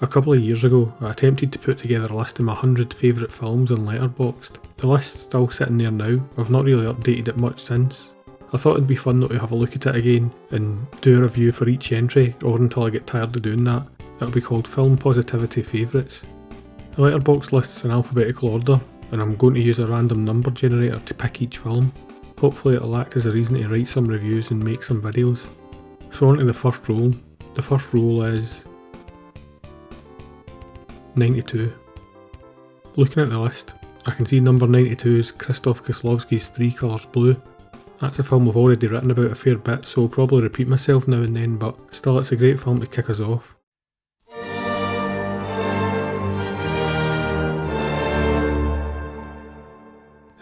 A couple of years ago, I attempted to put together a list of my 100 favourite films on Letterboxd. The list's still sitting there now. I've not really updated it much since. I thought it'd be fun though to have a look at it again and do a review for each entry, or until I get tired of doing that. It'll be called Film Positivity Favourites. The Letterboxd list's in alphabetical order, and I'm going to use a random number generator to pick each film. Hopefully it'll act as a reason to write some reviews and make some videos. So on to the first role. The first role is 92. Looking at the list, I can see number 92 is Krzysztof Kieslowski's Three Colours Blue. That's a film I've already written about a fair bit, so I'll probably repeat myself now and then, but still it's a great film to kick us off.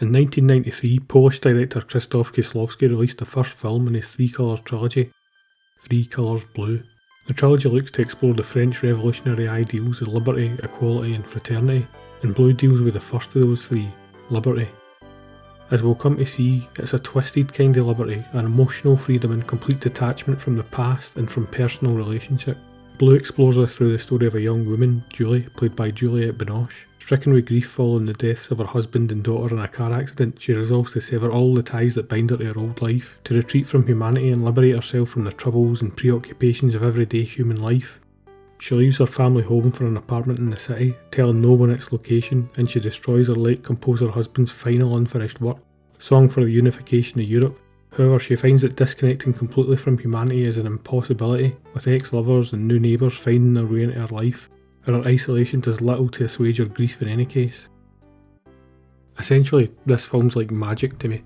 In 1993, Polish director Krzysztof Kieslowski released the first film in his Three Colours trilogy, Three Colours Blue. The trilogy looks to explore the French revolutionary ideals of liberty, equality and fraternity, and Blue deals with the first of those three, liberty. As we'll come to see, it's a twisted kind of liberty, an emotional freedom and complete detachment from the past and from personal relationship. Blue explores us through the story of a young woman, Julie, played by Juliette Binoche. Stricken with grief following the deaths of her husband and daughter in a car accident, she resolves to sever all the ties that bind her to her old life, to retreat from humanity and liberate herself from the troubles and preoccupations of everyday human life. She leaves her family home for an apartment in the city, telling no one its location, and she destroys her late composer husband's final unfinished work, Song for the Unification of Europe. However, she finds that disconnecting completely from humanity is an impossibility, with ex-lovers and new neighbours finding their way into her life, and her isolation does little to assuage her grief in any case. Essentially, this film's like magic to me.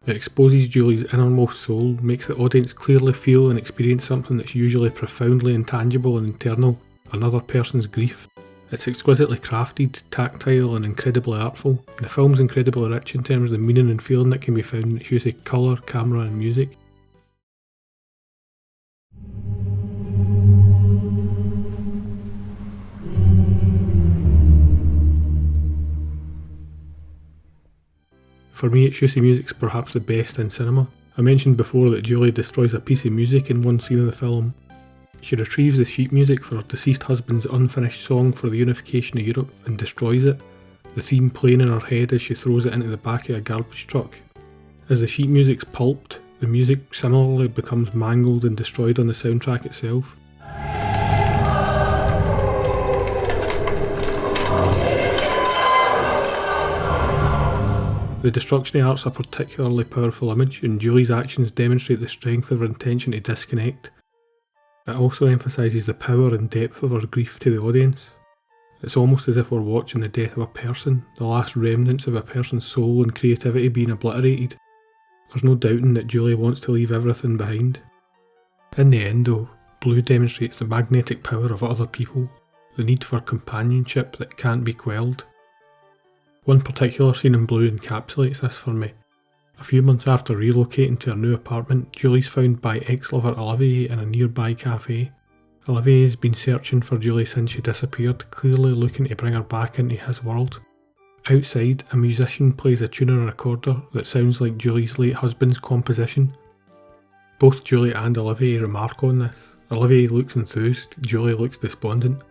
It exposes Julie's innermost soul, makes the audience clearly feel and experience something that's usually profoundly intangible and internal, another person's grief. It's exquisitely crafted, tactile and incredibly artful. The film's incredibly rich in terms of the meaning and feeling that can be found in its use of colour, camera and music. For me, its use of music's perhaps the best in cinema. I mentioned before that Julie destroys a piece of music in one scene of the film. She retrieves the sheet music for her deceased husband's unfinished Song for the Unification of Europe and destroys it, the theme playing in her head as she throws it into the back of a garbage truck. As the sheet music's pulped, the music similarly becomes mangled and destroyed on the soundtrack itself. The destruction of art's a particularly powerful image, and Julie's actions demonstrate the strength of her intention to disconnect. It also emphasises the power and depth of her grief to the audience. It's almost as if we're watching the death of a person, the last remnants of a person's soul and creativity being obliterated. There's no doubting that Julie wants to leave everything behind. In the end though, Blue demonstrates the magnetic power of other people, the need for companionship that can't be quelled. One particular scene in Blue encapsulates this for me. A few months after relocating to her new apartment, Julie's found by ex-lover Olivier in a nearby cafe. Olivier's been searching for Julie since she disappeared, clearly looking to bring her back into his world. Outside, a musician plays a tune on a recorder that sounds like Julie's late husband's composition. Both Julie and Olivier remark on this. Olivier looks enthused, Julie looks despondent.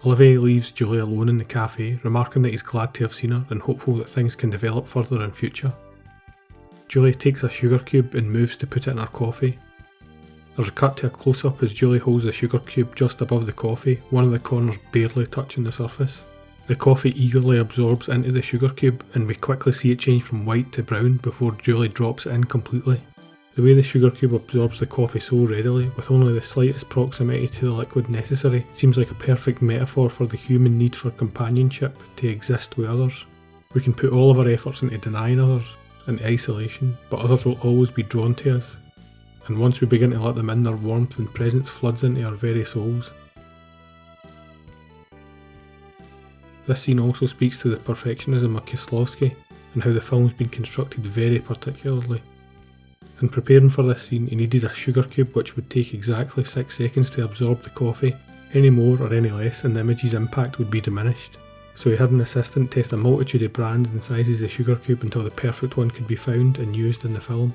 Olivier leaves Julie alone in the cafe, remarking that he's glad to have seen her and hopeful that things can develop further in future. Julie takes a sugar cube and moves to put it in her coffee. There's a cut to a close-up as Julie holds the sugar cube just above the coffee, one of the corners barely touching the surface. The coffee eagerly absorbs into the sugar cube, and we quickly see it change from white to brown before Julie drops it in completely. The way the sugar cube absorbs the coffee so readily, with only the slightest proximity to the liquid necessary, seems like a perfect metaphor for the human need for companionship, to exist with others. We can put all of our efforts into denying others, into isolation, but others will always be drawn to us. And once we begin to let them in, their warmth and presence floods into our very souls. This scene also speaks to the perfectionism of Kieslowski, and how the film's been constructed very particularly. In preparing for this scene, he needed a sugar cube which would take exactly 6 seconds to absorb the coffee. Any more or any less and the image's impact would be diminished. So he had an assistant test a multitude of brands and sizes of sugar cube until the perfect one could be found and used in the film.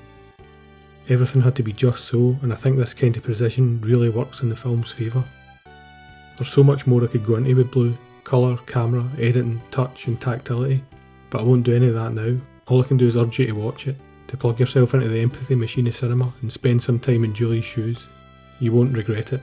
Everything had to be just so, and I think this kind of precision really works in the film's favour. There's so much more I could go into with Blue: colour, camera, editing, touch and tactility, but I won't do any of that now. All I can do is urge you to watch it, to plug yourself into the empathy machine of cinema and spend some time in Julie's shoes. You won't regret it.